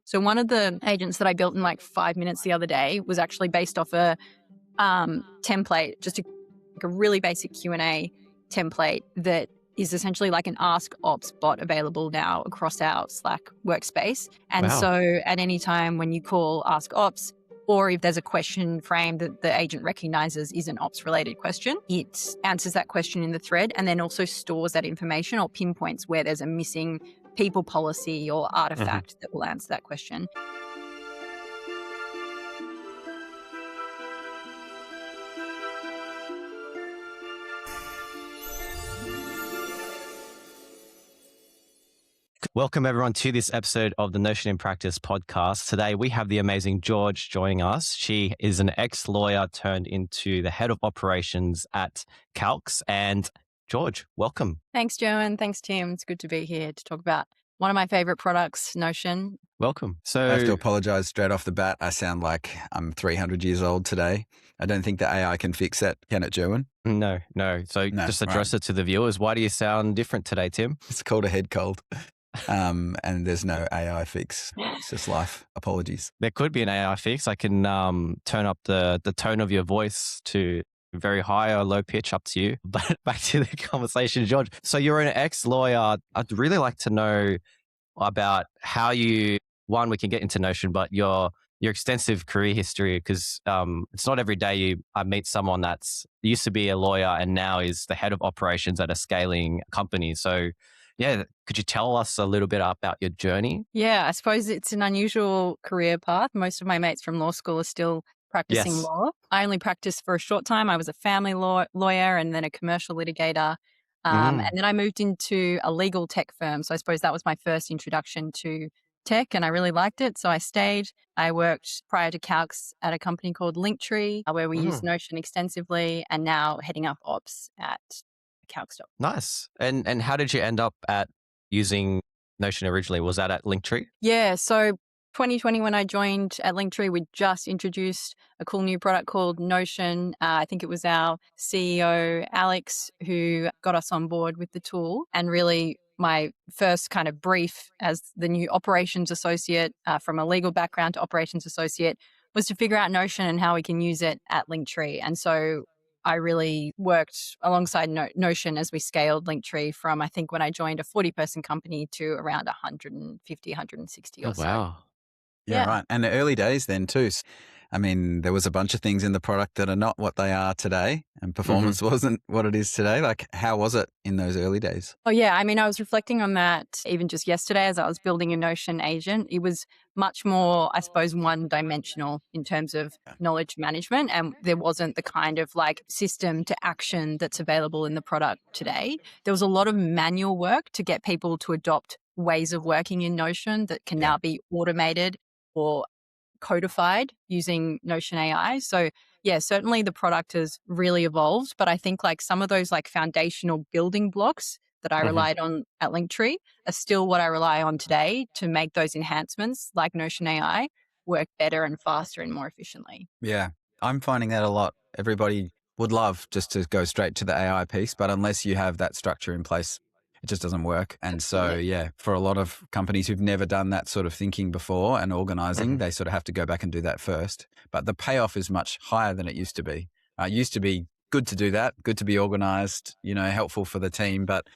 So one of the agents that I built in like 5 minutes the other day was actually based off a template, just a really basic Q&A template that is essentially like an AskOps bot available now across our Slack workspace. And Wow. so at any time when you call AskOps, or if there's a question frame that the agent recognizes is an ops related question, it answers that question in the thread and then also stores that information or pinpoints where there's a missing people policy or artifact that will answer that question. Welcome everyone to this episode of the Notion in Practice podcast. Today we have the amazing George joining us. She is an ex-lawyer turned into the head of operations at Calcs. And George, welcome. Thanks, Jerwin. Thanks, Tim. It's good to be here to talk about one of my favorite products, Notion. Welcome. So I have to apologize straight off the bat. I sound like I'm 300 years old today. I don't think the AI can fix that, can it, Jerwin? No. So just address it to the viewers. Why do you sound different today, Tim? It's called a head cold. And there's no AI fix. It's just life. Apologies. There could be an AI fix. I can turn up the tone of your voice to very high or low pitch, up to you. But back to the conversation, George. So you're an ex-lawyer. I'd really like to know about how we can get into Notion, but your extensive career history, because it's not every day I meet someone that's used to be a lawyer and now is the head of operations at a scaling company. So yeah, could you tell us a little bit about your journey? Yeah, I suppose it's an unusual career path. Most of my mates from law school are still practicing law. I only practiced for a short time. I was a family lawyer and then a commercial litigator. And then I moved into a legal tech firm. So I suppose that was my first introduction to tech and I really liked it. So I stayed. I worked prior to Calcs at a company called Linktree where we use Notion extensively and now heading up ops at Calcs. Nice. And how did you end up at using Notion originally? Was that at Linktree? Yeah. So 2020, when I joined at Linktree, we just introduced a cool new product called Notion. I think it was our CEO, Alex, who got us on board with the tool. And really my first kind of brief as the new operations associate from a legal background to operations associate was to figure out Notion and how we can use it at Linktree. And so I really worked alongside Notion as we scaled Linktree from, I think when I joined, a 40-person company to around 150, 160 or so. Wow. Yeah, right. And the early days then too. I mean, there was a bunch of things in the product that are not what they are today, and performance wasn't what it is today. Like, how was it in those early days? Oh, yeah. I mean, I was reflecting on that even just yesterday as I was building a Notion agent. It was much more, I suppose, one-dimensional in terms of knowledge management, and there wasn't the kind of like system to action that's available in the product today. There was a lot of manual work to get people to adopt ways of working in Notion that can now be automated or codified using Notion AI. So yeah, certainly the product has really evolved, but I think like some of those like foundational building blocks that I relied on at Linktree are still what I rely on today to make those enhancements like Notion AI work better and faster and more efficiently. Yeah, I'm finding that a lot. Everybody would love just to go straight to the AI piece, but unless you have that structure in place, it just doesn't work. And so, yeah, for a lot of companies who've never done that sort of thinking before and organizing, they sort of have to go back and do that first. But the payoff is much higher than it used to be. It used to be good to do that, good to be organized, helpful for the team, but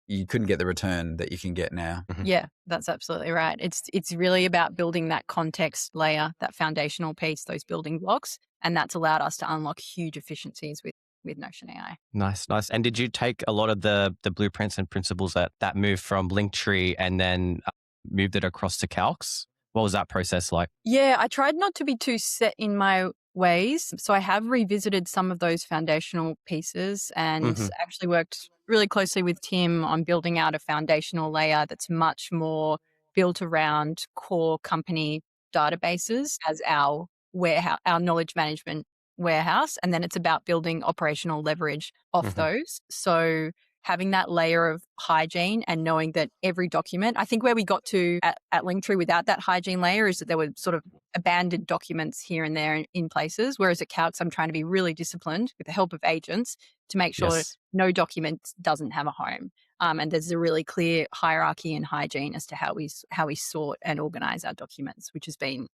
you couldn't get the return that you can get now. Yeah, that's absolutely right. It's really about building that context layer, that foundational piece, those building blocks. And that's allowed us to unlock huge efficiencies with Notion AI. Nice. And did you take a lot of the blueprints and principles that moved from Linktree and then moved it across to Calcs? What was that process like? Yeah, I tried not to be too set in my ways. So I have revisited some of those foundational pieces and actually worked really closely with Tim on building out a foundational layer that's much more built around core company databases as our warehouse, our knowledge management warehouse. And then it's about building operational leverage off those. So having that layer of hygiene and knowing that every document, I think where we got to at Linktree without that hygiene layer is that there were sort of abandoned documents here and there in places. Whereas at Calcs, I'm trying to be really disciplined with the help of agents to make sure no document doesn't have a home. And there's a really clear hierarchy and hygiene as to how we sort and organize our documents, which has been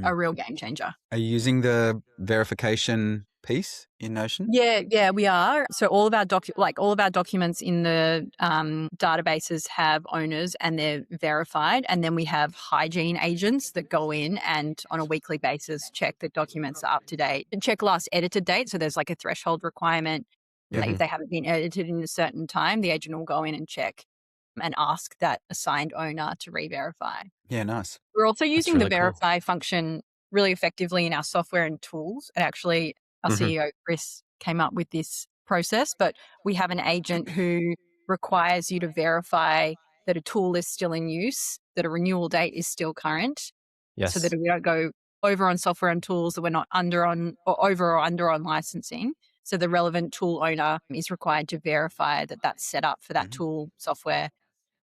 a real game changer. Are you using the verification piece in Notion? Yeah, we are. So all of our documents in the databases have owners and they're verified, and then we have hygiene agents that go in and on a weekly basis check that documents are up to date and check last edited date. So there's like a threshold requirement. Like if they haven't been edited in a certain time, the agent will go in and check and ask that assigned owner to re-verify. Yeah, nice. We're also using the really cool. verify function really effectively in our software and tools. And actually, our CEO, Chris, came up with this process, but we have an agent who requires you to verify that a tool is still in use, that a renewal date is still current, Yes. so that we don't go over on software and tools, that we're not over or under on licensing. So the relevant tool owner is required to verify that that's set up for that tool software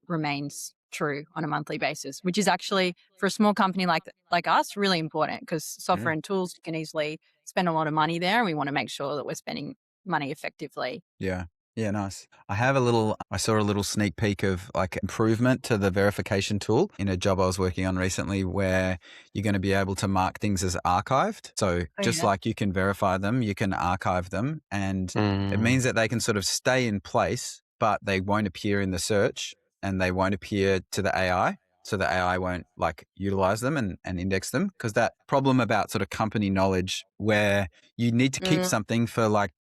remains true on a monthly basis, which is actually for a small company like us really important, because software and tools, you can easily spend a lot of money there, and we want to make sure that we're spending money effectively. Yeah. Yeah, nice. I saw a little sneak peek of like improvement to the verification tool in a job I was working on recently, where you're going to be able to mark things as archived. So just like you can verify them, you can archive them. And it means that they can sort of stay in place, but they won't appear in the search and they won't appear to the AI. So the AI won't like utilize them and index them, because that problem about sort of company knowledge where you need to keep something for like,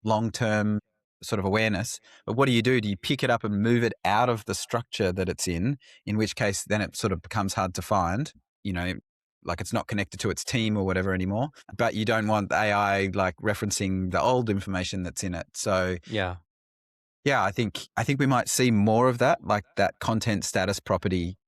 long-term sort of awareness. But what do? Do you pick it up and move it out of the structure that it's in which case then it sort of becomes hard to find, like it's not connected to its team or whatever anymore, but you don't want the AI like referencing the old information that's in it. So Yeah. I think we might see more of that, like that content status property,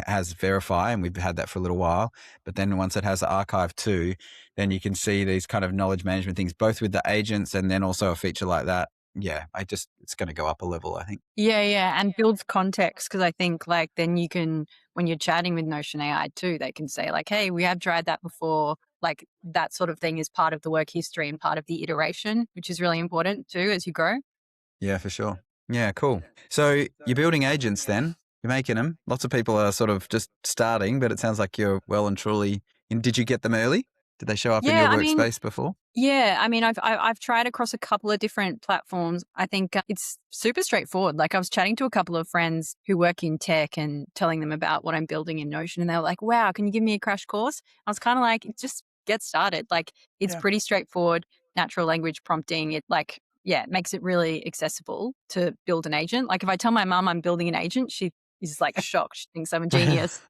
has verify, and we've had that for a little while. But then once it has the archive too, then you can see these kind of knowledge management things, both with the agents and then also a feature like that. Yeah, it's going to go up a level, I think. Yeah, and builds context, because I think like then you can, when you're chatting with Notion AI too, they can say like, hey, we have tried that before. Like that sort of thing is part of the work history and part of the iteration, which is really important too as you grow. Yeah, for sure. Yeah, cool. So you're building agents then, you're making them. Lots of people are sort of just starting, but it sounds like you're well and truly in. Did you get them early? Did they show up in your workspace before? Yeah, I mean, I've tried across a couple of different platforms. I think it's super straightforward. Like I was chatting to a couple of friends who work in tech and telling them about what I'm building in Notion, and they were like, "Wow, can you give me a crash course?" I was kind of like, "Just get started." Like it's pretty straightforward. Natural language prompting. It makes it really accessible to build an agent. Like if I tell my mum I'm building an agent, she is like shocked. She thinks I'm a genius.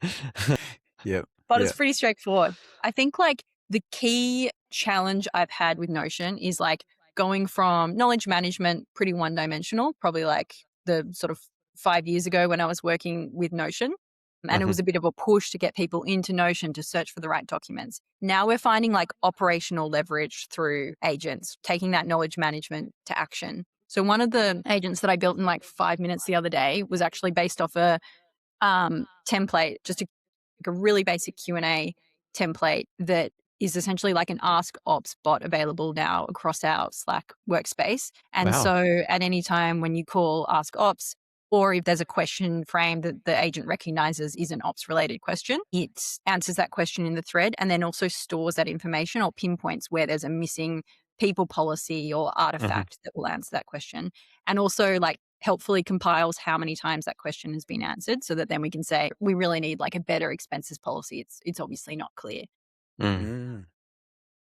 Yep. But it's pretty straightforward. I think like the key challenge I've had with Notion is like going from knowledge management, pretty one-dimensional, probably like the sort of 5 years ago when I was working with Notion. And it was a bit of a push to get people into Notion to search for the right documents. Now we're finding like operational leverage through agents, taking that knowledge management to action. So one of the agents that I built in like 5 minutes the other day was actually based off a template, just a really basic Q&A template that is essentially like an AskOps bot available now across our Slack workspace. And Wow. so at any time when you call AskOps, or if there's a question frame that the agent recognizes is an ops related question, it answers that question in the thread and then also stores that information or pinpoints where there's a missing people policy or artifact that will answer that question. And also like helpfully compiles how many times that question has been answered, so that then we can say we really need like a better expenses policy. It's obviously not clear.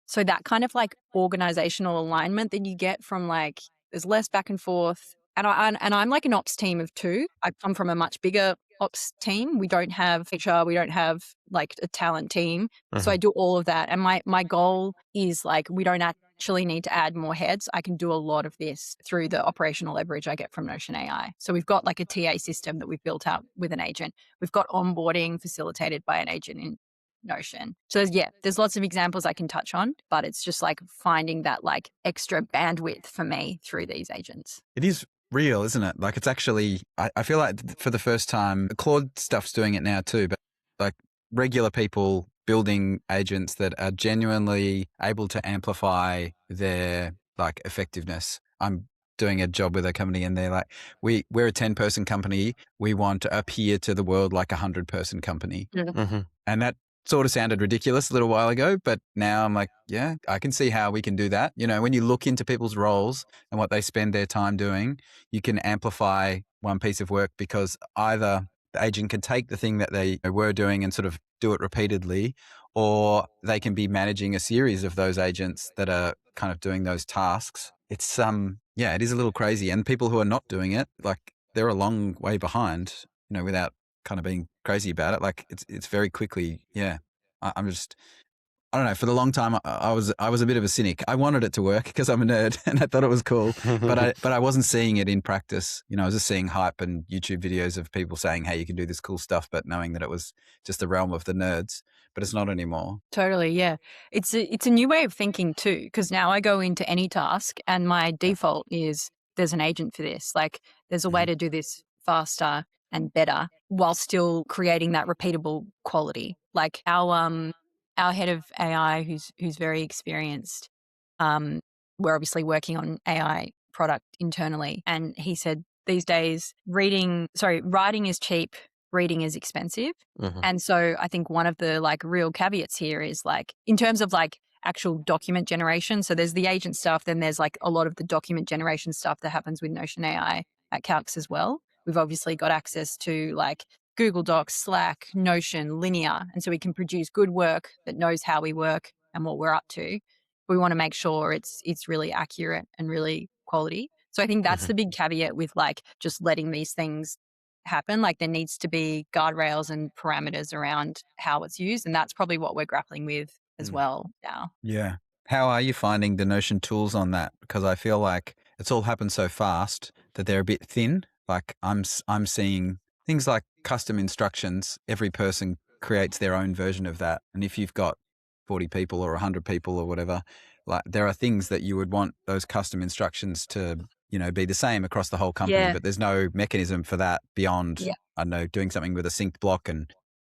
So that kind of like organizational alignment that you get from like there's less back and forth. And I'm like an ops team of two. I come from a much bigger ops team. We don't have HR, we don't have like a talent team. So I do all of that. And my goal is like we don't actually need to add more heads. I can do a lot of this through the operational leverage I get from Notion AI. So we've got like a TA system that we've built out with an agent. We've got onboarding facilitated by an agent in Notion. So there's lots of examples I can touch on, but it's just like finding that like extra bandwidth for me through these agents. It is real, isn't it? Like it's actually, I feel like for the first time, the Claude stuff's doing it now too, but like regular people building agents that are genuinely able to amplify their like effectiveness. I'm doing a job with a company and they're like, we're a 10-person company. We want to appear to the world like a 100-person company. Mm-hmm. And that sort of sounded ridiculous a little while ago, but now I'm like, yeah, I can see how we can do that. You know, when you look into people's roles and what they spend their time doing, you can amplify one piece of work because either the agent can take the thing that they were doing and sort of do it repeatedly, or they can be managing a series of those agents that are kind of doing those tasks. It's it is a little crazy. And people who are not doing it, like they're a long way behind, you know, without kind of being crazy about it. Like it's very quickly. Yeah. I'm just, I don't know. For the long time, I was a bit of a cynic. I wanted it to work because I'm a nerd and I thought it was cool, but I wasn't seeing it in practice. You know, I was just seeing hype and YouTube videos of people saying, "Hey, you can do this cool stuff," but knowing that it was just the realm of the nerds. But it's not anymore. Totally, yeah. It's a new way of thinking too, because now I go into any task and my default is there's an agent for this. Like there's a way to do this faster and better while still creating that repeatable quality. Like our head of AI, who's very experienced, we're obviously working on AI product internally, and he said these days writing is cheap, reading is expensive. Mm-hmm. And so I think one of the like real caveats here is like in terms of like actual document generation. So there's the agent stuff, then there's like a lot of the document generation stuff that happens with Notion AI at Calcs as well. We've obviously got access to like Google Docs, Slack, Notion, Linear. And so we can produce good work that knows how we work and what we're up to. We want to make sure it's really accurate and really quality. So I think that's the big caveat with like just letting these things happen. Like there needs to be guardrails and parameters around how it's used. And that's probably what we're grappling with as well now. Yeah. How are you finding the Notion tools on that? Because I feel like it's all happened so fast that they're a bit thin. Like I'm seeing things like custom instructions. Every person creates their own version of that. And if you've got 40 people or 100 people or whatever, like there are things that you would want those custom instructions to, you know, be the same across the whole company, Yeah. but there's no mechanism for that beyond, Yeah. I don't know, doing something with a synced block and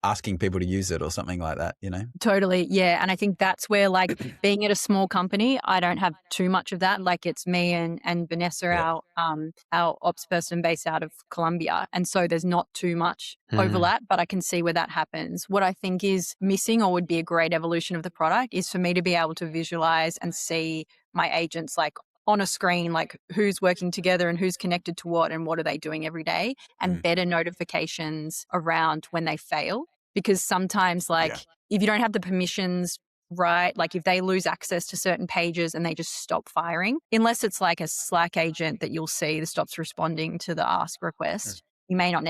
asking people to use it or something like that, you know? Totally. Yeah. And I think that's where like being at a small company, I don't have too much of that. Like it's me and Vanessa, our ops person based out of Colombia. And so there's not too much overlap, but I can see where that happens. What I think is missing or would be a great evolution of the product is for me to be able to visualize and see my agents like on a screen, like who's working together and who's connected to what and what are they doing every day, and better notifications around when they fail. Because sometimes like if you don't have the permissions right, like if they lose access to certain pages and they just stop firing, unless it's like a Slack agent that you'll see that stops responding to the ask request, you may not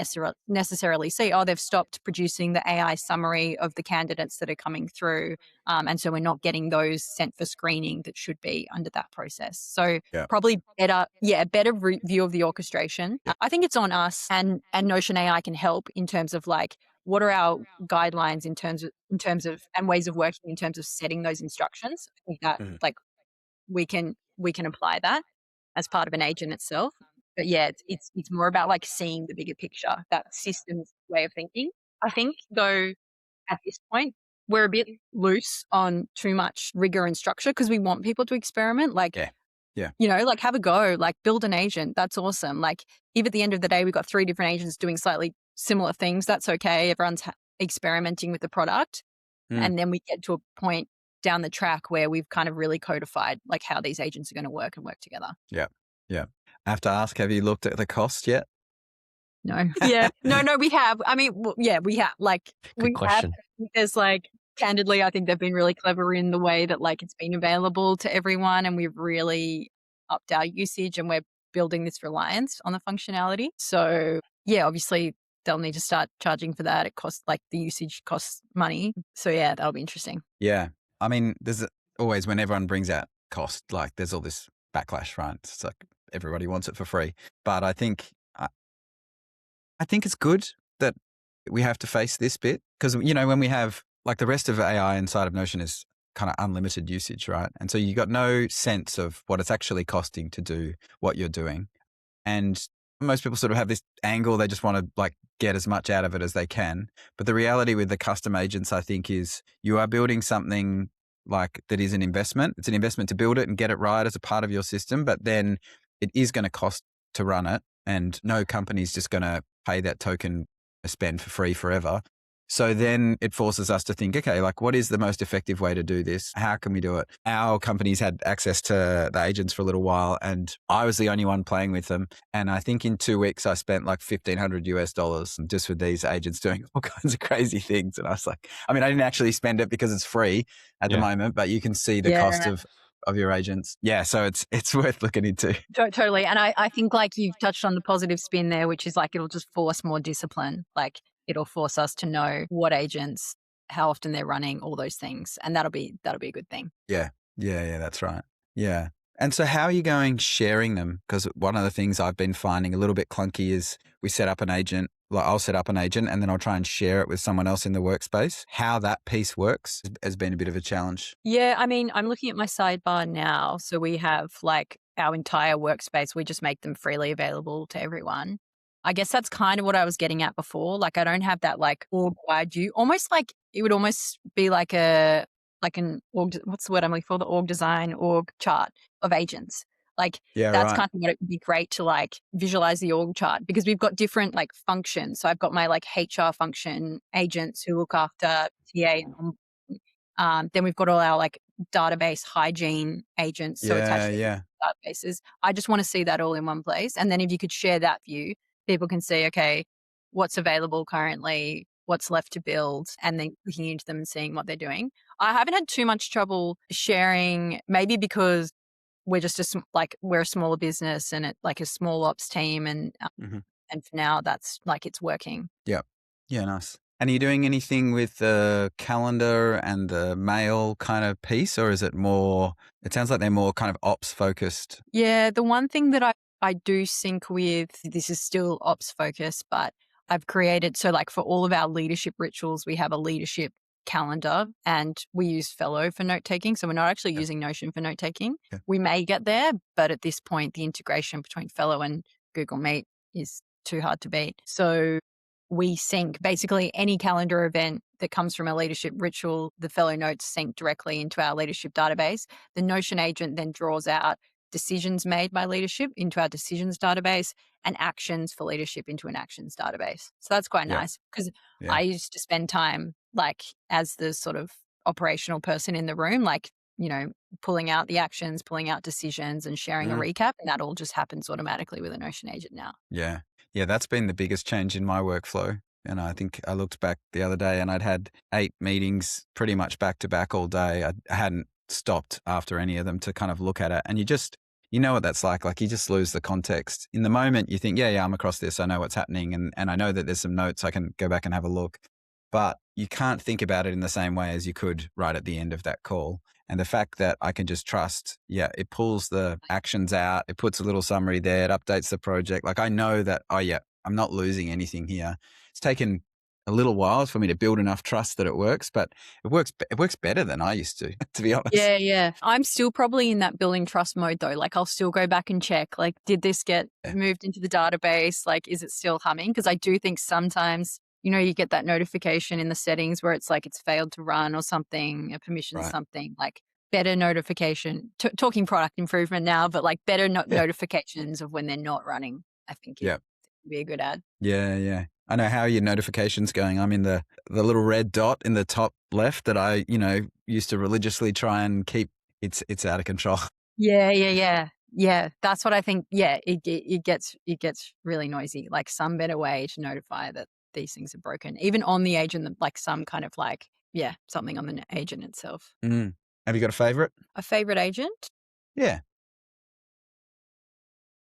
necessarily see, oh, they've stopped producing the AI summary of the candidates that are coming through. And so we're not getting those sent for screening that should be under that process. So probably better view of the orchestration. I think it's on us, and Notion AI can help in terms of like, what are our guidelines in terms of and ways of working in terms of setting those instructions. I think that like we can apply that as part of an agent itself. But yeah, it's more about like seeing the bigger picture, that systems way of thinking. I think though at this point we're a bit loose on too much rigor and structure because we want people to experiment. Like, you know, like have a go, like build an agent. That's awesome. Like if at the end of the day we've got 3 different agents doing slightly similar things, that's okay. Everyone's experimenting with the product. And then we get to a point down the track where we've kind of really codified like how these agents are going to work and work together. Yeah. I have to ask, have you looked at the cost yet? No. Yeah. No, we have. I mean, we have. Like, Good question. There's like, candidly, I think they've been really clever in the way that like it's been available to everyone, and we've really upped our usage, and we're building this reliance on the functionality. So yeah, obviously they'll need to start charging for that. It costs like the usage costs money. So yeah, that'll be interesting. Yeah. I mean, there's always, when everyone brings out cost, like there's all this backlash, right? It's like everybody wants it for free. But I think it's good that we have to face this bit because, you know, when we have like the rest of AI inside of Notion is kind of unlimited usage, right? And so you got no sense of what it's actually costing to do what you're doing. And most people sort of have this angle. They just want to like get as much out of it as they can. But the reality with the custom agents, I think, is you are building something like that is an investment. It's an investment to build it and get it right as a part of your system. But then it is going to cost to run it, and no company's just going to pay that token spend for free forever. So then it forces us to think, okay, like what is the most effective way to do this? How can we do it? Our companies had access to the agents for a little while, and I was the only one playing with them. And I think in 2 weeks, I spent like $1,500 just with these agents doing all kinds of crazy things. And I was like, I mean, I didn't actually spend it because it's free at the moment, but you can see the cost of your agents. Yeah. So it's worth looking into. Totally. And I think like you've touched on the positive spin there, which is like it'll just force more discipline. Like it'll force us to know what agents, how often they're running, all those things. And that'll be a good thing. Yeah. That's right. Yeah. And so how are you going sharing them? Because one of the things I've been finding a little bit clunky is we set up an agent, like I'll set up an agent and then I'll try and share it with someone else in the workspace. How that piece works has been a bit of a challenge. Yeah, I mean, I'm looking at my sidebar now. So we have like our entire workspace. We just make them freely available to everyone. I guess that's kind of what I was getting at before. Like I don't have that like org-wide view. Almost like it would almost be like an org, what's the word I'm looking for? The org design, org chart of agents. Like that's kind of what it would be great to like visualize the org chart, because we've got different like functions. So I've got my like HR function agents who look after TA and then we've got all our like database hygiene agents. So attached to databases. I just want to see that all in one place. And then if you could share that view, people can see, okay, what's available currently, what's left to build, and then clicking into them and seeing what they're doing. I haven't had too much trouble sharing, maybe because we're just we're a smaller business and it like a small ops team, and for now that's like it's working. Yeah, nice. And are you doing anything with the calendar and the mail kind of piece, or is it more? It sounds like they're more kind of ops focused. Yeah, the one thing that I do sync with, this is still ops focused, but I've created, so like for all of our leadership rituals, we have a leadership calendar and we use Fellow for note taking. So we're not actually using Notion for note taking. We may get there, but at this point, the integration between Fellow and Google Meet is too hard to beat. So we sync basically any calendar event that comes from a leadership ritual. The Fellow notes sync directly into our leadership database. The Notion agent then draws out decisions made by leadership into our decisions database and actions for leadership into an actions database. So that's quite nice, because I used to spend time like as the sort of operational person in the room, like, you know, pulling out the actions, pulling out decisions and sharing a recap. And that all just happens automatically with a Notion agent now. Yeah. That's been the biggest change in my workflow. And I think I looked back the other day and I'd had 8 meetings pretty much back to back all day. I hadn't stopped after any of them to kind of look at it. And you know what that's like. Like you just lose the context. In the moment, you think, yeah, I'm across this. I know what's happening. And I know that there's some notes. I can go back and have a look. But you can't think about it in the same way as you could right at the end of that call. And the fact that I can just trust, it pulls the actions out. It puts a little summary there. It updates the project. Like I know that, I'm not losing anything here. It's taken a little while for me to build enough trust that it works, but it works better than I used to be honest. Yeah. I'm still probably in that building trust mode though. Like I'll still go back and check, like, did this get moved into the database? Like, is it still humming? Because I do think sometimes, you know, you get that notification in the settings where it's like it's failed to run or something, a permission something, like better notification, talking product improvement now, but like better notifications of when they're not running, I think it would be a good ad. Yeah. I know how your notifications going. I'm in the little red dot in the top left that I, used to religiously try and keep. It's out of control. Yeah. That's what I think. Yeah, it gets really noisy. Like some better way to notify that these things are broken, even on the agent, like some kind of like, something on the agent itself. Have you got a favorite? A favorite agent? Yeah.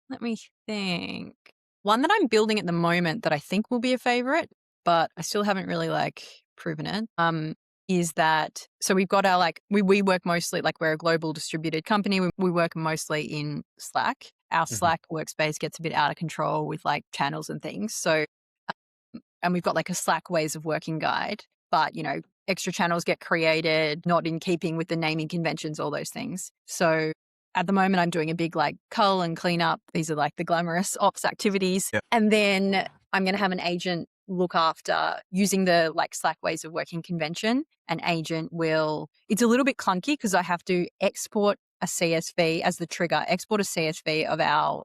Let me think. One that I'm building at the moment that I think will be a favorite, but I still haven't really like proven it, is that, so we've got our we work mostly, like we're a global distributed company. We work mostly in Slack. Our Slack workspace gets a bit out of control with like channels and things. So, and we've got like a Slack ways of working guide, but extra channels get created, not in keeping with the naming conventions, all those things. So at the moment, I'm doing a big like cull and clean up. These are like the glamorous ops activities. Yep. And then I'm going to have an agent look after using the like Slack ways of working convention. An agent will, it's a little bit clunky because I have to export a CSV as the trigger, export a CSV of our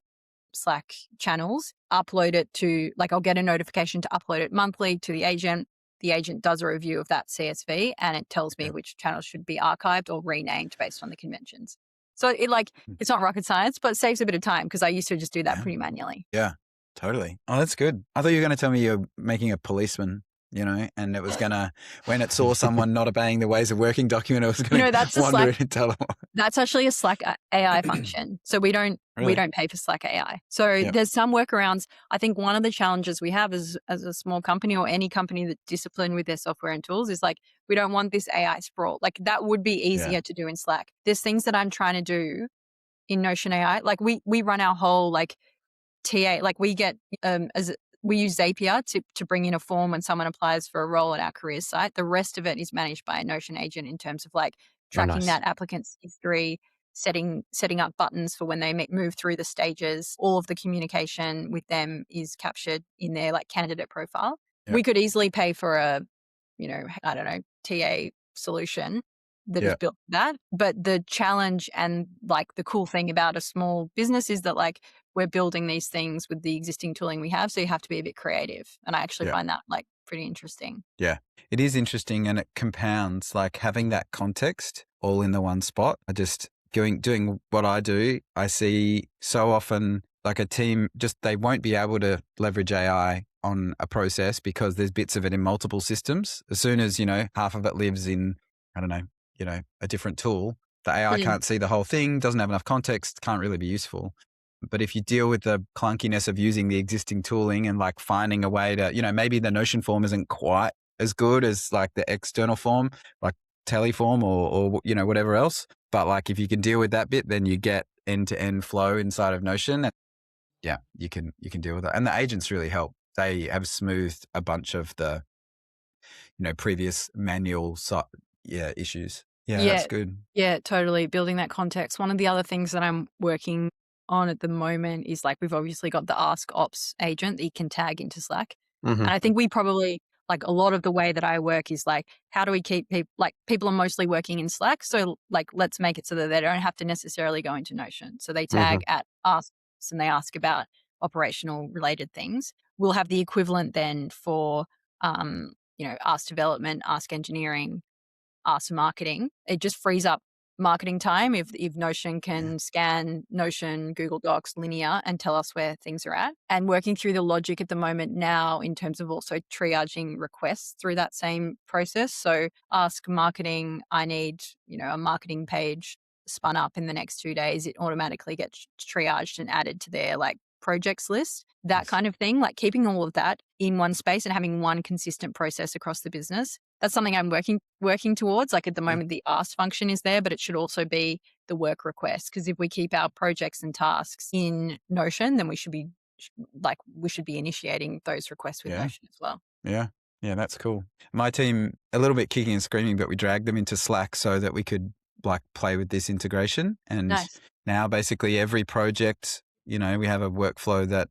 Slack channels, upload it to, like, I'll get a notification to upload it monthly to the agent. The agent does a review of that CSV and it tells me which channels should be archived or renamed based on the conventions. So it's not rocket science, but it saves a bit of time because I used to just do that pretty manually. Yeah, totally. Oh, that's good. I thought you were going to tell me you're making a policeman, and it was going to, when it saw someone not obeying the ways of working document, it was going to wander in and tell them. That's actually a Slack AI function. So we don't pay for Slack AI. So there's some workarounds. I think one of the challenges we have as a small company or any company that's disciplined with their software and tools is like, we don't want this AI sprawl. Like that would be easier to do in Slack. There's things that I'm trying to do in Notion AI. Like we run our whole TA, like we get we use Zapier to bring in a form when someone applies for a role at our careers site. The rest of it is managed by a Notion agent in terms of tracking that applicant's history, setting up buttons for when they move through the stages. All of the communication with them is captured in their candidate profile. Yep. We could easily pay for a, I don't know, TA solution that is built for that. But the challenge and the cool thing about a small business is that we're building these things with the existing tooling we have. So you have to be a bit creative. And I actually find that pretty interesting. Yeah, it is interesting and it compounds having that context all in the one spot. I just doing what I do. I see so often a team they won't be able to leverage AI on a process because there's bits of it in multiple systems. As soon as, half of it lives in, I don't know, a different tool, the AI can't see the whole thing, doesn't have enough context, can't really be useful. But if you deal with the clunkiness of using the existing tooling and finding a way to, maybe the Notion form isn't quite as good as the external form, like Teleform or whatever else. But if you can deal with that bit, then you get end-to-end flow inside of Notion. And yeah, you can deal with that. And the agents really help. They have smoothed a bunch of the, previous manual issues. Yeah, that's good. Yeah, totally. Building that context. One of the other things that I'm working on at the moment is we've obviously got the AskOps agent that you can tag into Slack. Mm-hmm. And I think we probably a lot of the way that I work is how do we keep people people are mostly working in Slack. So let's make it so that they don't have to necessarily go into Notion. So they tag at AskOps and they ask about operational related things. We'll have the equivalent then for, Ask Development, Ask Engineering, Ask Marketing. It just frees up marketing time if Notion can scan Notion, Google Docs, linear and tell us where things are at. And working through the logic at the moment now in terms of also triaging requests through that same process. So Ask Marketing, I need, a marketing page spun up in the next 2 days. It automatically gets triaged and added to their projects list, that kind of thing, keeping all of that in one space and having one consistent process across the business. That's something I'm working towards. At the moment, the ask function is there, but it should also be the work request. Because if we keep our projects and tasks in Notion, then we should be initiating those requests with Notion as well. Yeah. Yeah, that's cool. My team, a little bit kicking and screaming, but we dragged them into Slack so that we could play with this integration. And now basically every project, we have a workflow that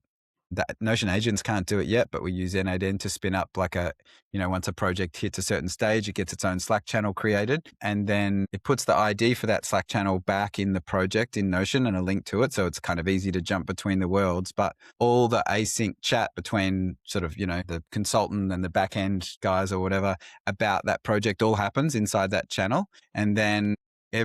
Notion agents can't do it yet, but we use N8N to spin up once a project hits a certain stage, it gets its own Slack channel created. And then it puts the ID for that Slack channel back in the project in Notion and a link to it. So it's kind of easy to jump between the worlds. But all the async chat between the consultant and the back end guys or whatever about that project all happens inside that channel. And then I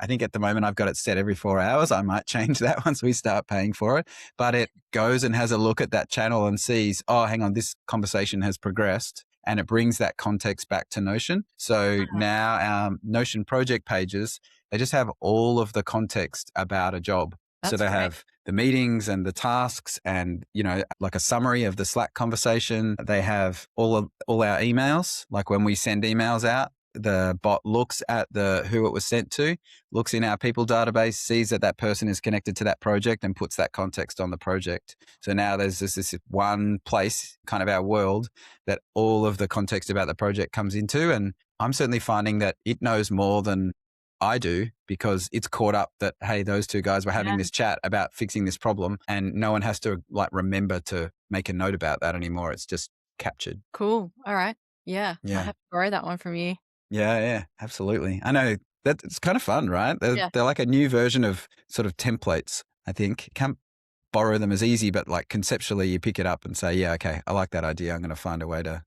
think at the moment I've got it set every 4 hours. I might change that once we start paying for it. But it goes and has a look at that channel and sees, oh, hang on, this conversation has progressed. And it brings that context back to Notion. So now our Notion project pages, they just have all of the context about a job. So they have the meetings and the tasks and, a summary of the Slack conversation. They have all our emails, when we send emails out. The bot looks at who it was sent to, looks in our people database, sees that person is connected to that project and puts that context on the project. So now there's this one place, kind of our world, that all of the context about the project comes into. And I'm certainly finding that it knows more than I do because it's caught up that, hey, those two guys were having this chat about fixing this problem and no one has to remember to make a note about that anymore. It's just captured. Cool. All right. Yeah. I have to borrow that one from you. Yeah, absolutely. I know It's kind of fun, right? Yeah. They're like a new version of sort of templates, I think. Can't borrow them as easy, but like conceptually you pick it up and say, yeah, okay, I like that idea. I'm going to find a way to,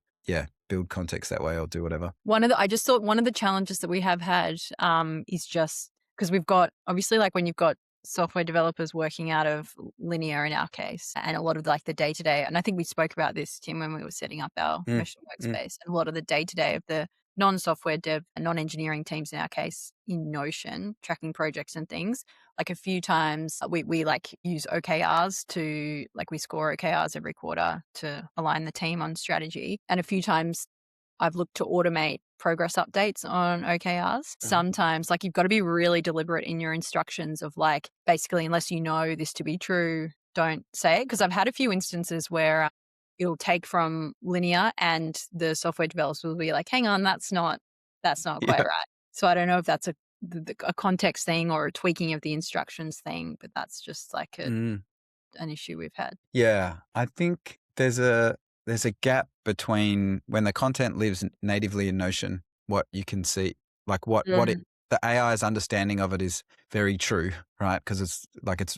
build context that way or do whatever. I just thought one of the challenges that we have had is just because we've got, obviously, like when you've got software developers working out of linear in our case, and a lot of like the day-to-day, and I think we spoke about this, Tim, when we were setting up our Notion workspace, and a lot of the day-to-day of the non-software dev and non-engineering teams in our case in Notion, tracking projects and things. Like a few times we like use OKRs to, like we score OKRs every quarter to align the team on strategy. And a few times I've looked to automate progress updates on OKRs. Sometimes like you've got to be really deliberate in your instructions of like, basically, unless you know this to be true, don't say it. Because I've had a few instances where it'll take from linear and the software developers will be like, hang on, that's not quite right. So I don't know if that's a context thing or a tweaking of the instructions thing, but that's just like an issue we've had. Yeah, I think there's a gap between when the content lives natively in Notion, what you can see, like the AI's understanding of it is very true, right? Because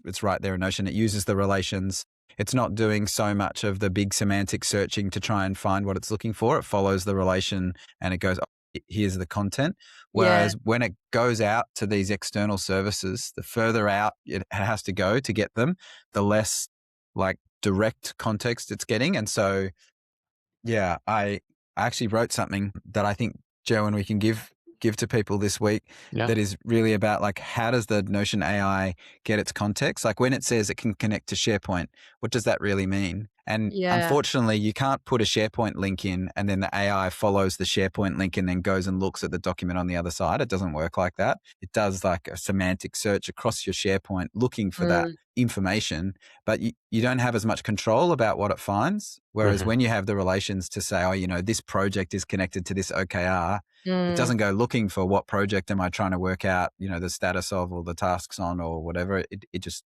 it's right there in Notion. It uses the relations. It's not doing so much of the big semantic searching to try and find what it's looking for. It follows the relation and it goes, oh, here's the content. Whereas when it goes out to these external services, the further out it has to go to get them, the less like direct context it's getting. And so, yeah, I actually wrote something that I think, Jerwin, we can give to people this week that is really about like, how does the Notion AI get its context? Like when it says it can connect to SharePoint, what does that really mean? And unfortunately, you can't put a SharePoint link in and then the AI follows the SharePoint link and then goes and looks at the document on the other side. It doesn't work like that. It does like a semantic search across your SharePoint looking for that information, but you don't have as much control about what it finds. Whereas when you have the relations to say, oh, this project is connected to this OKR, it doesn't go looking for what project am I trying to work out, the status of or the tasks on or whatever. It just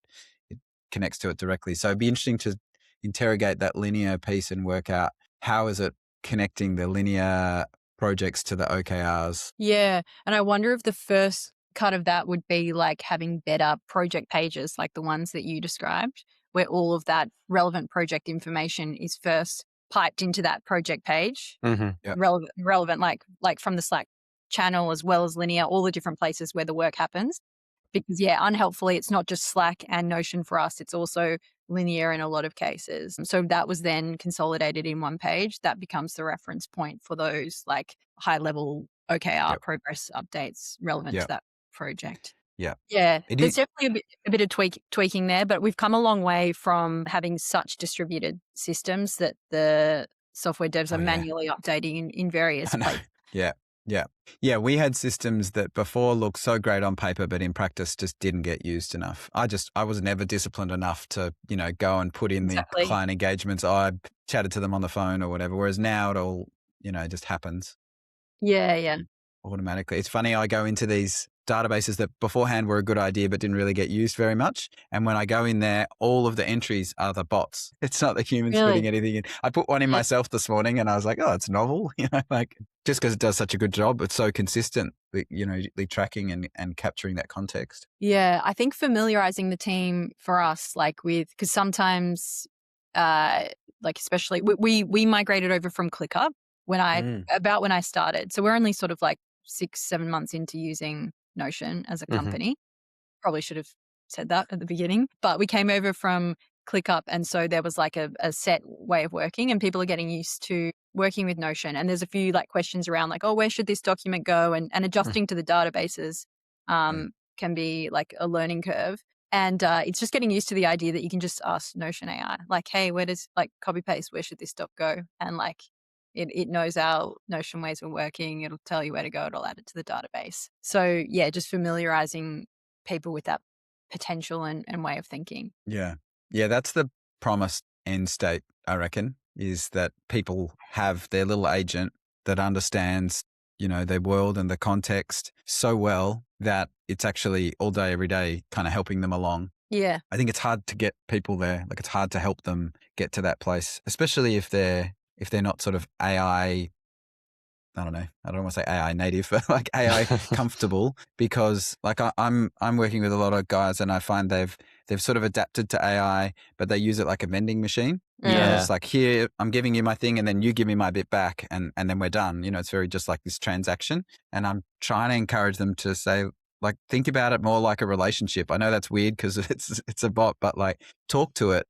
connects to it directly. So it'd be interesting to interrogate that linear piece and work out how is it connecting the linear projects to the OKRs. Yeah. And I wonder if the first cut of that would be like having better project pages like the ones that you described, where all of that relevant project information is first piped into that project page. Relevant like from the Slack channel as well as linear, all the different places where the work happens. Because unhelpfully, it's not just Slack and Notion for us, it's also linear in a lot of cases. So that was then consolidated in one page. That becomes the reference point for those like high level OKR progress updates relevant to that project. Yeah. There's definitely a bit of tweaking there, but we've come a long way from having such distributed systems that the software devs are manually updating in various places. Yeah. We had systems that before looked so great on paper, but in practice just didn't get used enough. I was never disciplined enough to, go and put in the client engagements. I chatted to them on the phone or whatever. Whereas now it all, just happens. Yeah. Automatically. It's funny. I go into these databases that beforehand were a good idea, but didn't really get used very much. And when I go in there, all of the entries are the bots. It's not the humans putting anything in. I put one in myself this morning and I was like, oh, it's novel. Like just because it does such a good job, it's so consistent, tracking and capturing that context. Yeah. I think familiarizing the team for us, like because sometimes, like especially we migrated over from ClickUp when I started. So we're only sort of like 6-7 months into using Notion as a company. Probably should have said that at the beginning, but we came over from ClickUp. And so there was like a set way of working and people are getting used to working with Notion. And there's a few like questions around like, oh, where should this document go? And adjusting to the databases can be like a learning curve. And it's just getting used to the idea that you can just ask Notion AI, like, hey, where does like copy paste, where should this doc go? And like, it knows our Notion ways of working. It'll tell you where to go. It'll add it to the database. So yeah, just familiarizing people with that potential and way of thinking. Yeah. That's the promised end state, I reckon, is that people have their little agent that understands, their world and the context so well that it's actually all day, every day kind of helping them along. Yeah. I think it's hard to get people there. Like it's hard to help them get to that place, especially if they're not sort of AI I don't know. I don't want to say AI native, but like AI comfortable, because like I'm working with a lot of guys, and I find they've sort of adapted to AI, but they use it like a vending machine. Yeah. It's like, here, I'm giving you my thing, and then you give me my bit back, and then we're done. It's very just like this transaction. And I'm trying to encourage them to say, like, think about it more like a relationship. I know that's weird because it's a bot, but like, talk to it.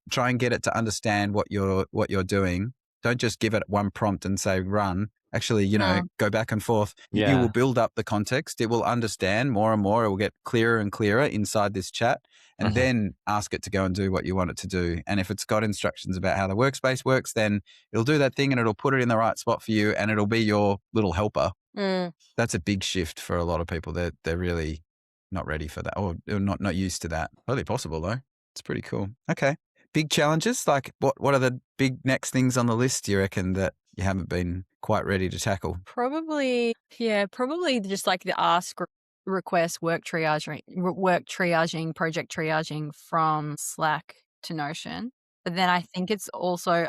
Try and get it to understand what you're doing. Don't just give it one prompt and say run. Actually, go back and forth. You Yeah. will build up the context. It will understand more and more. It will get clearer and clearer inside this chat, and then ask it to go and do what you want it to do. And if it's got instructions about how the workspace works, then it'll do that thing, and it'll put it in the right spot for you, and it'll be your little helper. That's a big shift for a lot of people. They're really not ready for that, or not used to that. Totally possible though. It's pretty cool. Okay. Big challenges. Like what are the big next things on the list, do you reckon, that you haven't been quite ready to tackle? Probably just like the request, work triaging, project triaging from Slack to Notion. But then I think it's also,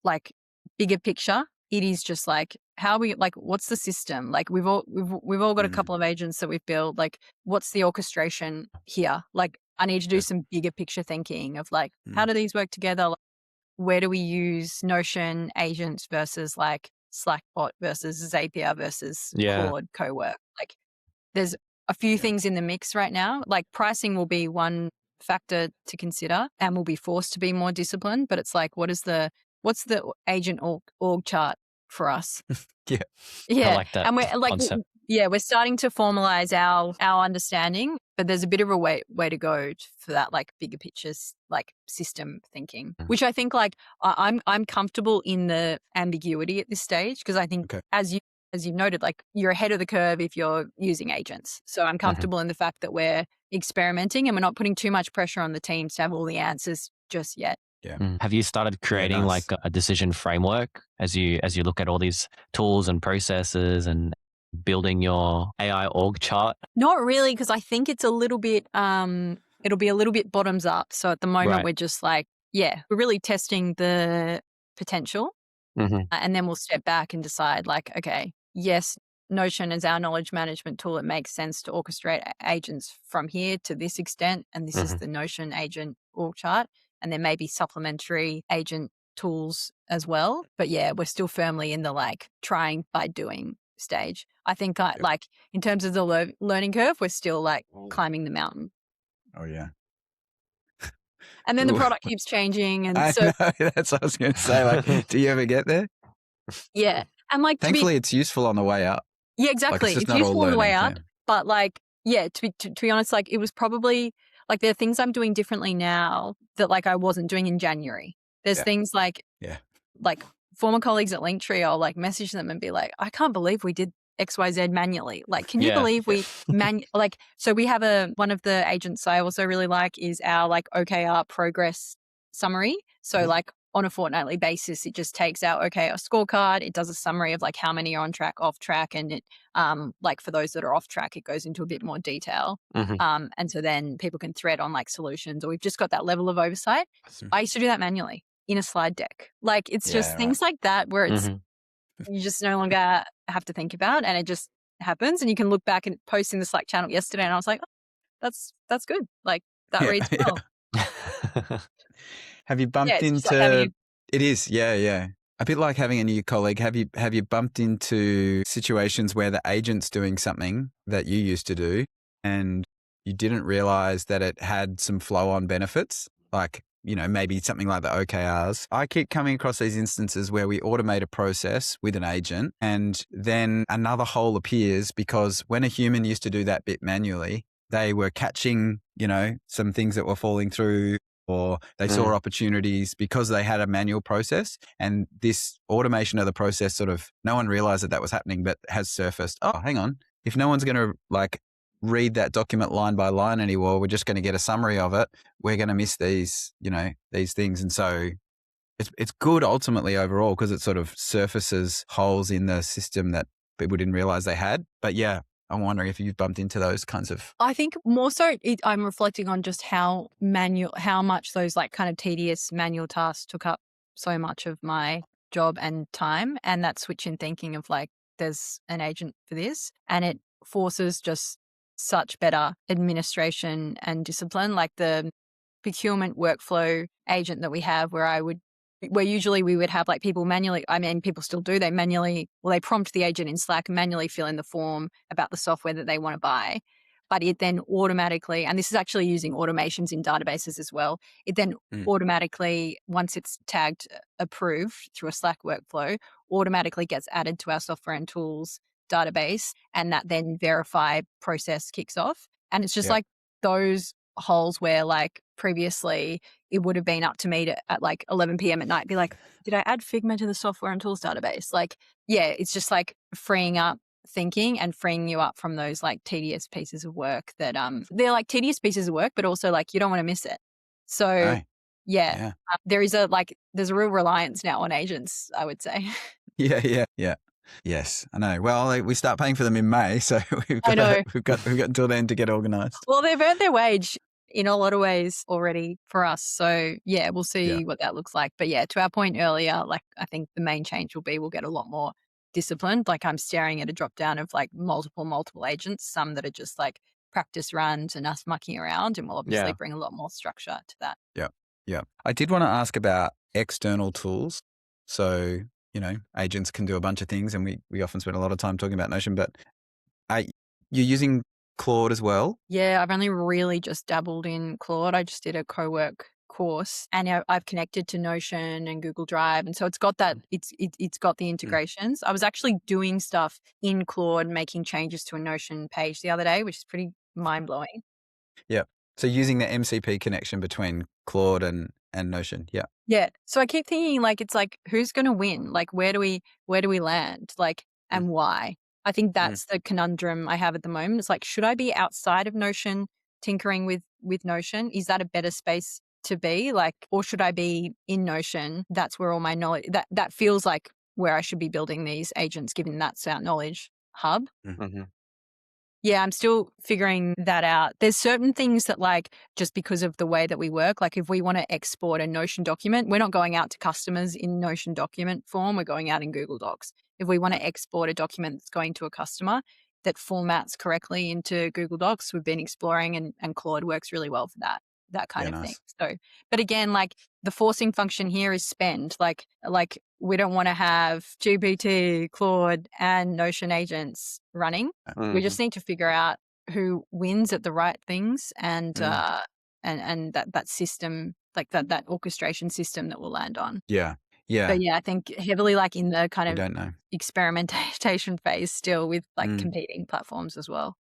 like bigger picture, it is just like how we, like, what's the system? Like we've all got a couple of agents that we've built. Like, what's the orchestration here? Like, I need to do some bigger picture thinking of like, how do these work together? Like, where do we use Notion agents versus like Slackbot versus Zapier versus Claude Cowork? Like, there's a few things in the mix right now. Like, pricing will be one factor to consider, and we'll be forced to be more disciplined. But it's like, what's the agent org chart for us? I like that. And we're like, concept. we're starting to formalize our understanding, but there's a bit of a way to go for that, like bigger pictures, like system thinking, which I think, like, I'm comfortable in the ambiguity at this stage, because I think as you've noted, like, you're ahead of the curve if you're using agents. So I'm comfortable in the fact that we're experimenting and we're not putting too much pressure on the teams to have all the answers just yet. Yeah. Have you started creating like a decision framework as you look at all these tools and processes and building your AI org chart? Not really, because I think it's a little bit it'll be a little bit bottoms up. So at the moment we're just like, we're really testing the potential, and then we'll step back and decide, like, okay, yes, Notion is our knowledge management tool. It makes sense to orchestrate agents from here to this extent, and this is the Notion agent org chart. And there may be supplementary agent tools as well. But we're still firmly in the like trying by doing stage. I think like in terms of the learning curve, we're still like climbing the mountain. Oh yeah. And then the product keeps changing. And I so know, that's what I was going to say. Like, do you ever get there? Yeah. And like, thankfully it's useful on the way up. Yeah, exactly. Like, it's useful on the way up. But like, to be honest, like, it was probably like, there are things I'm doing differently now that like I wasn't doing in January. There's things like, like former colleagues at Linktree, I'll like message them and be like, I can't believe we did XYZ manually. Like, can you believe we like, so we have one of the agents I also really like is our like OKR progress summary. So like on a fortnightly basis, it just takes our OKR scorecard. It does a summary of like how many are on track, off track. And it, like for those that are off track, it goes into a bit more detail. And so then people can thread on like solutions, or we've just got that level of oversight. I used to do that manually in a slide deck. Like, it's just things like that where it's, you just no longer have to think about, and it just happens. And you can look back and post in the Slack channel yesterday, and I was like, oh, that's good. Like, that reads well. Have you bumped into? Like it is, yeah. A bit like having a new colleague. Have you bumped into situations where the agent's doing something that you used to do, and you didn't realize that it had some flow-on benefits? Like, maybe something like the OKRs. I keep coming across these instances where we automate a process with an agent, and then another hole appears because when a human used to do that bit manually, they were catching, some things that were falling through, or they saw opportunities because they had a manual process. And this automation of the process sort of, no one realized that was happening, but has surfaced. Oh, hang on. If no one's going to like read that document line by line anymore, we're just going to get a summary of it. We're going to miss these, these things. And so it's good ultimately overall, because it sort of surfaces holes in the system that people didn't realize they had. But yeah, I'm wondering if you've bumped into those kinds of. I think more so I'm reflecting on just how much those like kind of tedious manual tasks took up so much of my job and time, and that switch in thinking of like, there's an agent for this, and it forces just such better administration and discipline. Like the procurement workflow agent that we have, where usually we would have like people manually, I mean, people still do, they prompt the agent in Slack, manually fill in the form about the software that they want to buy. But it then automatically, and this is actually using automations in databases as well, it then automatically, once it's tagged approved through a Slack workflow, automatically gets added to our software and tools database, and that then verify process kicks off. And it's just like those holes where like previously it would have been up to me to at like 11 p.m. at night be like, did I add Figma to the software and tools database? Like, yeah, it's just like freeing up thinking and freeing you up from those like tedious pieces of work that they're like tedious pieces of work, but also like you don't want to miss it. So there's a real reliance now on agents, I would say. Yeah. Yes, I know. Well, we start paying for them in May, so we've got until then to get organised. Well, they've earned their wage in a lot of ways already for us. So yeah, we'll see what that looks like. But yeah, to our point earlier, like I think the main change will be we'll get a lot more disciplined. Like I'm staring at a drop down of like multiple agents, some that are just like practice runs and us mucking around, and we'll obviously bring a lot more structure to that. Yeah. I did want to ask about external tools. So, agents can do a bunch of things, and we often spend a lot of time talking about Notion, but you're using Claude as well? Yeah, I've only really just dabbled in Claude. I just did a co-work course, and I've connected to Notion and Google Drive, and so it's got that. It's got the integrations. I was actually doing stuff in Claude, making changes to a Notion page the other day, which is pretty mind blowing. Yeah. So using the MCP connection between Claude and Notion. Yeah. Yeah. So I keep thinking like it's like who's going to win? Like where do we land? Like and why? I think that's the conundrum I have at the moment. It's like, should I be outside of Notion tinkering with Notion? Is that a better space to be? Like, or should I be in Notion? That's where all my knowledge, that feels like where I should be building these agents, given that's our knowledge hub. Mm-hmm. Yeah, I'm still figuring that out. There's certain things that like, just because of the way that we work, like if we want to export a Notion document, we're not going out to customers in Notion document form, we're going out in Google Docs. If we want to export a document that's going to a customer that formats correctly into Google Docs, we've been exploring, and Claude works really well for that kind of thing. So, but again, like the forcing function here is spend. Like we don't want to have GPT, Claude, and Notion agents running. We just need to figure out who wins at the right things, and that system, like that orchestration system that we'll land on. Yeah. But yeah, I think heavily like in the kind of experimentation phase still with like competing platforms as well.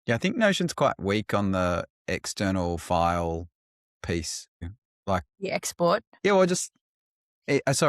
Yeah, I think Notion's quite weak on the external file piece. Like the export. Yeah, well,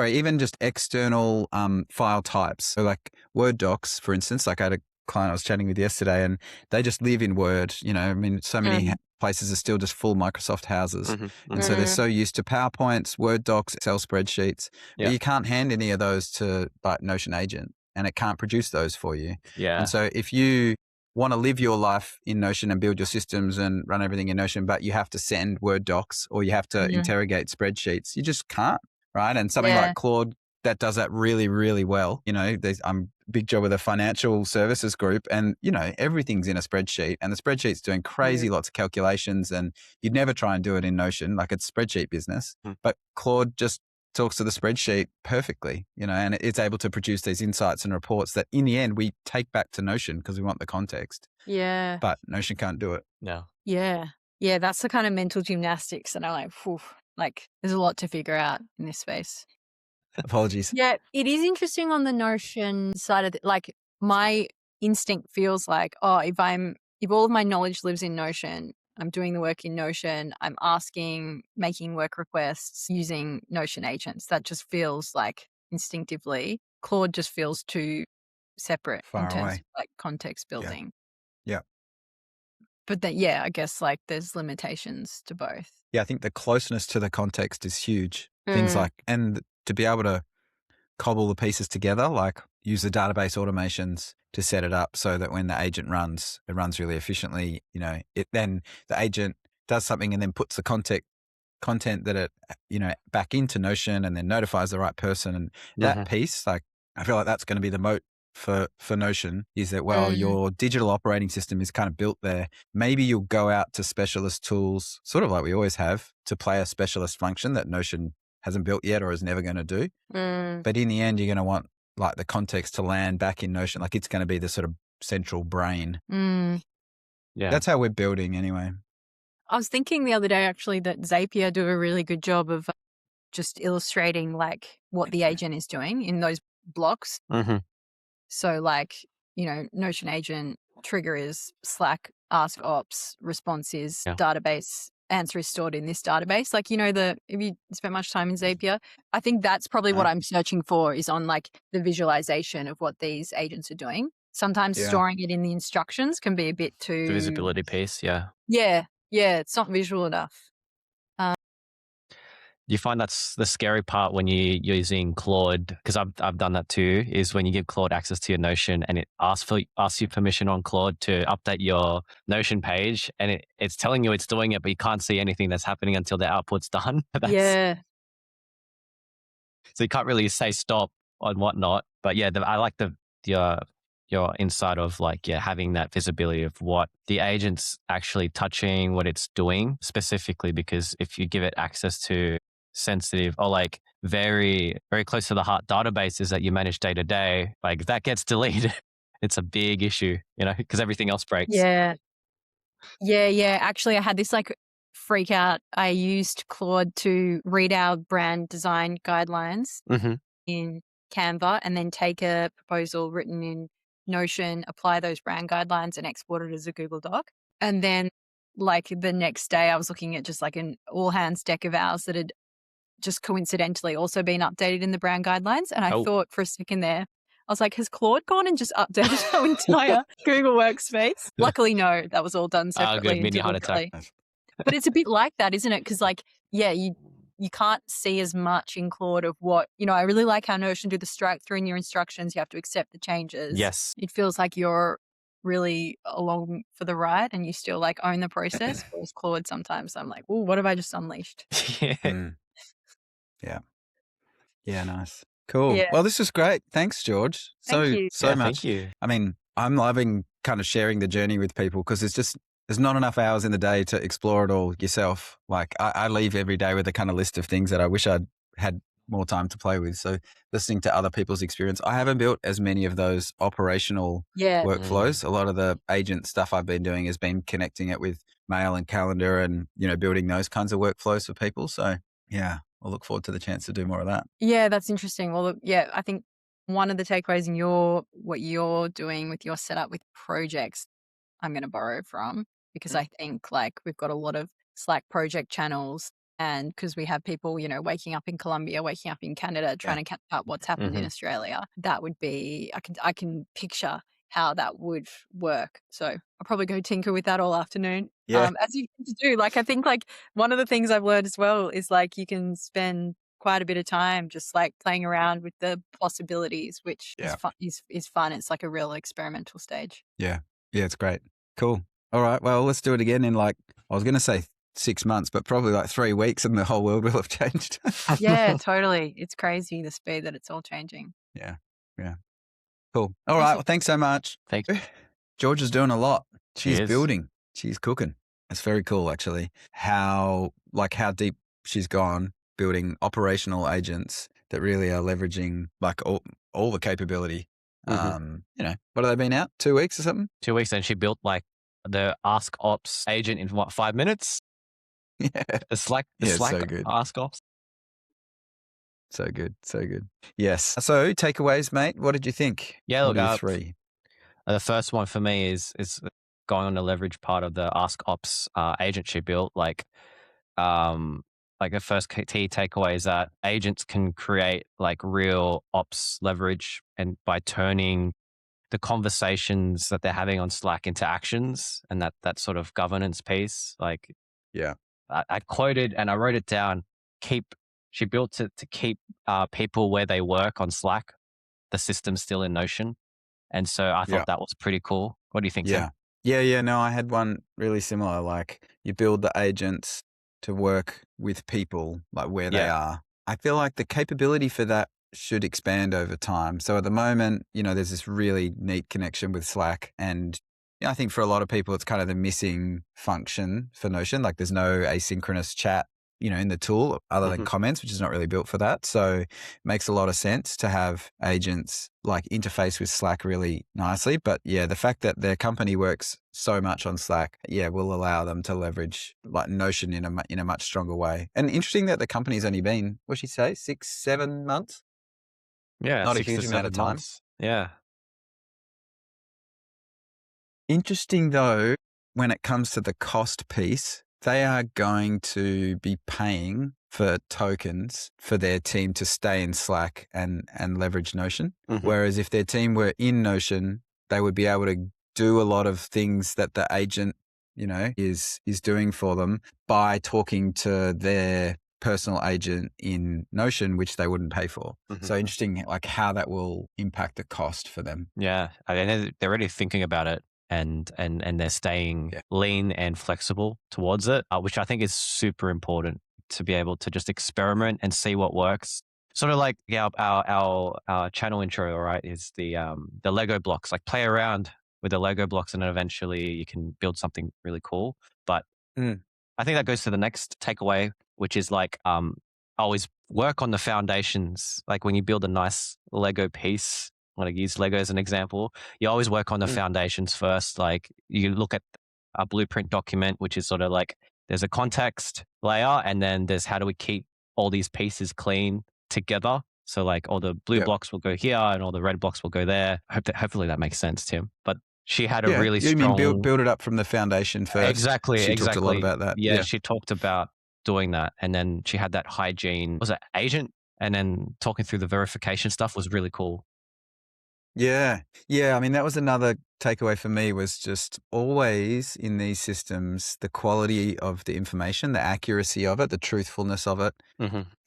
even just external file types. So like Word docs, for instance, like I had a client I was chatting with yesterday, and they just live in Word. I mean, so many places are still just full Microsoft houses. And so they're so used to PowerPoints, Word docs, Excel spreadsheets, but you can't hand any of those to like Notion Agent, and it can't produce those for you. Yeah. And so if you want to live your life in Notion and build your systems and run everything in Notion, but you have to send Word docs or you have to interrogate spreadsheets, you just can't, right? And something like Claude that does that really, really well. I'm a big job with a financial services group, and, everything's in a spreadsheet, and the spreadsheet's doing crazy lots of calculations, and you'd never try and do it in Notion, like it's spreadsheet business. But Claude just talks to the spreadsheet perfectly, and it's able to produce these insights and reports that in the end we take back to Notion because we want the context. Yeah. But Notion can't do it. No. Yeah. Yeah. That's the kind of mental gymnastics that I'm like, whew, like there's a lot to figure out in this space. Apologies. Yeah. It is interesting on the Notion side of like my instinct feels like, if all of my knowledge lives in Notion, I'm doing the work in Notion, I'm making work requests using Notion agents. That just feels like instinctively, Claude just feels too separate Far in terms away. of like context building. Yeah. But then, yeah, I guess like there's limitations to both. Yeah, I think the closeness to the context is huge. Things like, and to be able to cobble the pieces together, like use the database automations to set it up so that when the agent runs, it runs really efficiently. Then the agent does something and then puts the content that it, back into Notion and then notifies the right person. And that piece, like, I feel like that's going to be the moat for Notion is that, well, your digital operating system is kind of built there. Maybe you'll go out to specialist tools, sort of like we always have, to play a specialist function that Notion hasn't built yet or is never going to do. But in the end, you're going to want like the context to land back in Notion. Like it's going to be the sort of central brain. Yeah. That's how we're building anyway. I was thinking the other day actually that Zapier do a really good job of just illustrating like what the agent is doing in those blocks. So like, Notion agent trigger is Slack, AskOps, response is database, answer is stored in this database. Like, if you spent much time in Zapier, I think that's probably what I'm searching for is on like the visualization of what these agents are doing. Sometimes storing it in the instructions can be a bit too... The visibility piece, Yeah, it's not visual enough. Do you find that's the scary part when you're using Claude? Because I've done that too, is when you give Claude access to your Notion and it asks you permission on Claude to update your Notion page and it's telling you it's doing it, but you can't see anything that's happening until the output's done. Yeah. So you can't really say stop and whatnot. But yeah, I like your insight of like, having that visibility of what the agent's actually touching, what it's doing specifically, because if you give it access to sensitive or like very, very close to the heart databases that you manage day to day, like if that gets deleted, it's a big issue, because everything else breaks. Yeah. Actually, I had this like freak out. I used Claude to read our brand design guidelines in Canva and then take a proposal written in Notion, apply those brand guidelines and export it as a Google Doc. And then like the next day I was looking at just like an all hands deck of ours that had just coincidentally also been updated in the brand guidelines. And I thought for a second there, I was like, has Claude gone and just updated our entire Google Workspace? Luckily, no, that was all done separately. Good, mini heart attack. But it's a bit like that, isn't it? Because like, you can't see as much in Claude of what, I really like how Notion do the strike through in your instructions. You have to accept the changes. Yes. It feels like you're really along for the ride and you still like own the process. Whereas Claude, sometimes I'm like, oh, what have I just unleashed? Yeah, nice. Cool. Yeah. Well, this was great. Thanks, George. Thank you. So much. Thank you. I mean, I'm loving kind of sharing the journey with people because there's not enough hours in the day to explore it all yourself. Like I leave every day with a kind of list of things that I wish I'd had more time to play with. So listening to other people's experience, I haven't built as many of those operational workflows. A lot of the agent stuff I've been doing has been connecting it with mail and calendar and, building those kinds of workflows for people. So yeah, I'll look forward to the chance to do more of that. Yeah, that's interesting. Well, look, I think one of the takeaways in what you're doing with your setup with projects, I'm going to borrow from, because I think like we've got a lot of Slack project channels and because we have people, waking up in Colombia, waking up in Canada, trying to catch up what's happened in Australia. That would be, I can picture how that would work. So I'll probably go tinker with that all afternoon. As you tend to do. Like, I think like one of the things I've learned as well is like you can spend quite a bit of time just like playing around with the possibilities, which is fun. It's like a real experimental stage. Yeah, it's great. Cool. All right. Well, let's do it again in like, I was going to say 6 months, but probably like 3 weeks and the whole world will have changed. Yeah, totally. It's crazy the speed that it's all changing. Yeah. Cool. All right. Well, thanks so much. Thank you. George is doing a lot. She's She is. building. She's cooking. It's very cool, actually, how deep she's gone building operational agents that really are leveraging like all the capability. What have they been out? 2 weeks or something? 2 weeks, and she built like the AskOps agent in 5 minutes? Yeah. The Slack so good. AskOps. So good. Yes. So takeaways, mate. What did you think? Yeah, What look, are your 3? The first one for me is going on the leverage part of the AskOps agent she built. Like the first key takeaway is that agents can create like real ops leverage, and by turning the conversations that they're having on Slack into actions, and that sort of governance piece. Like, I quoted and I wrote it down. She built it to keep people where they work on Slack, the system still in Notion. And so I thought that was pretty cool. What do you think, Sam? Yeah. No, I had one really similar. Like you build the agents to work with people like where they are. I feel like the capability for that should expand over time. So at the moment, there's this really neat connection with Slack, and I think for a lot of people, it's kind of the missing function for Notion. Like there's no asynchronous chat, in the tool other than comments, which is not really built for that. So it makes a lot of sense to have agents like interface with Slack really nicely. But yeah, the fact that their company works so much on Slack, will allow them to leverage like Notion in a much stronger way. And interesting that the company's only been, what'd she say, 6-7 months? Yeah, Not a 6 to huge amount 7 of time. months. Yeah. Interesting though, when it comes to the cost piece, they are going to be paying for tokens for their team to stay in Slack and leverage Notion. Whereas if their team were in Notion, they would be able to do a lot of things that the agent, is doing for them by talking to their personal agent in Notion, which they wouldn't pay for. So interesting, like how that will impact the cost for them. Yeah. I mean, they're already thinking about it. And they're staying lean and flexible towards it, which I think is super important to be able to just experiment and see what works. Sort of like our channel intro, right, is the Lego blocks. Like play around with the Lego blocks, and then eventually you can build something really cool. But I think that goes to the next takeaway, which is like always work on the foundations. Like when you build a nice Lego piece, I'm going to use Lego as an example. You always work on the foundations first. Like you look at a blueprint document, which is sort of like there's a context layer, and then there's how do we keep all these pieces clean together. So like all the blue blocks will go here and all the red blocks will go there. Hopefully that makes sense, Tim. But she had a really strong... You mean build it up from the foundation first? Exactly. She talked a lot about that. Yeah, she talked about doing that. And then she had that hygiene, was it agent? And then talking through the verification stuff was really cool. Yeah. I mean, that was another takeaway for me, was just always in these systems, the quality of the information, the accuracy of it, the truthfulness of it,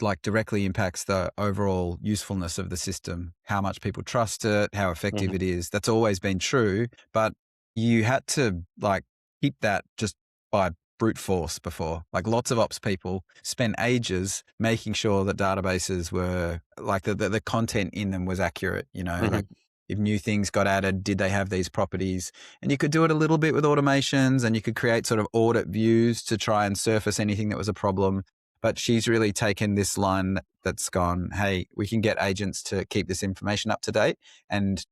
like directly impacts the overall usefulness of the system, how much people trust it, how effective it is. That's always been true, but you had to like keep that just by brute force before. Like lots of ops people spent ages making sure that databases were like the content in them was accurate, like if new things got added, did they have these properties? And you could do it a little bit with automations, and you could create sort of audit views to try and surface anything that was a problem. But she's really taken this line that's gone, hey, we can get agents to keep this information up to date. And,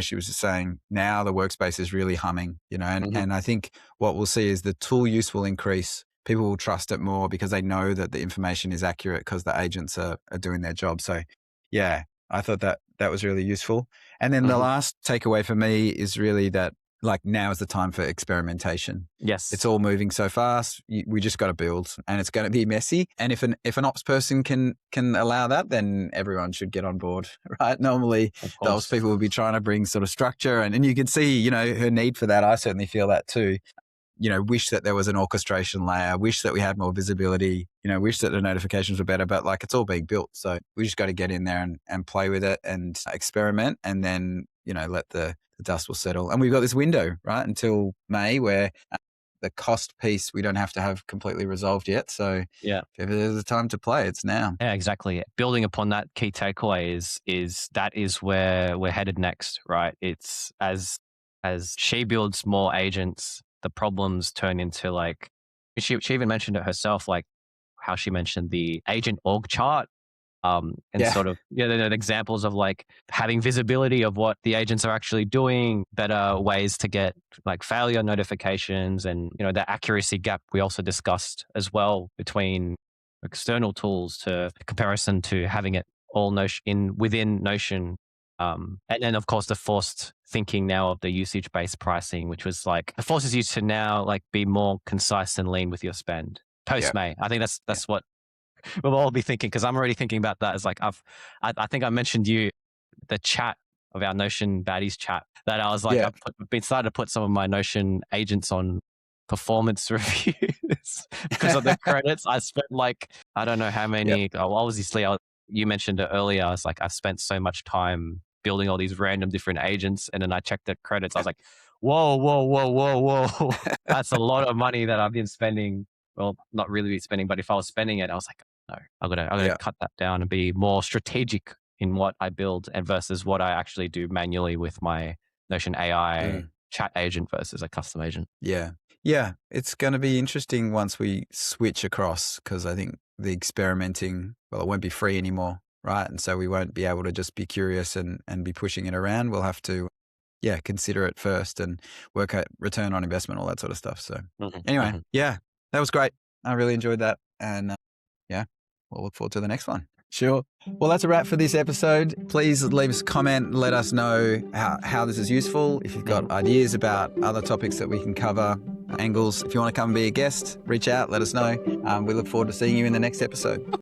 she was just saying now the workspace is really humming, and I think what we'll see is the tool use will increase. People will trust it more because they know that the information is accurate because the agents are doing their job. So yeah, I thought that was really useful. And then the last takeaway for me is really that like now is the time for experimentation. Yes. It's all moving so fast. We just got to build, and it's going to be messy. And if an ops person can allow that, then everyone should get on board, right? Normally the ops people will be trying to bring sort of structure, and you can see, her need for that. I certainly feel that too. Wish that there was an orchestration layer, wish that we had more visibility, wish that the notifications were better, but like it's all being built. So we just got to get in there and play with it and experiment, and then, let the dust will settle. And we've got this window, right, until May where the cost piece we don't have to have completely resolved yet. So if there's a time to play, it's now. Yeah, exactly. Building upon that key takeaway is that is where we're headed next, right? It's as she builds more agents, the problems turn into like, she even mentioned it herself, like how she mentioned the agent org chart, sort of, the examples of like having visibility of what the agents are actually doing, better ways to get like failure notifications, and, the accuracy gap we also discussed as well between external tools to comparison to having it all within Notion. And then of course the forced thinking now of the usage-based pricing, which was like, it forces you to now like be more concise and lean with your spend post-May. I think that's what we'll all be thinking, because I'm already thinking about that as like, I think I mentioned the chat of our Notion baddies chat, that I was like, I've been starting to put some of my Notion agents on performance reviews because of the credits. I spent like, I don't know how many, obviously you mentioned it earlier. I was like, I've spent so much time building all these random different agents, and then I checked the credits. I was like, whoa. That's a lot of money that I've been spending. Well, not really spending, but if I was spending it, I was like, no, I'm gonna cut that down and be more strategic in what I build and versus what I actually do manually with my Notion AI chat agent versus a custom agent. Yeah. Yeah. It's going to be interesting once we switch across, because I think the experimenting, well, it won't be free anymore, right? And so we won't be able to just be curious and be pushing it around. We'll have to, consider it first and work out return on investment, all that sort of stuff. So anyway, that was great. I really enjoyed that. And we'll look forward to the next one. Sure. Well, that's a wrap for this episode. Please leave us a comment and let us know how this is useful. If you've got ideas about other topics that we can cover, angles, if you want to come and be a guest, reach out, let us know. We look forward to seeing you in the next episode.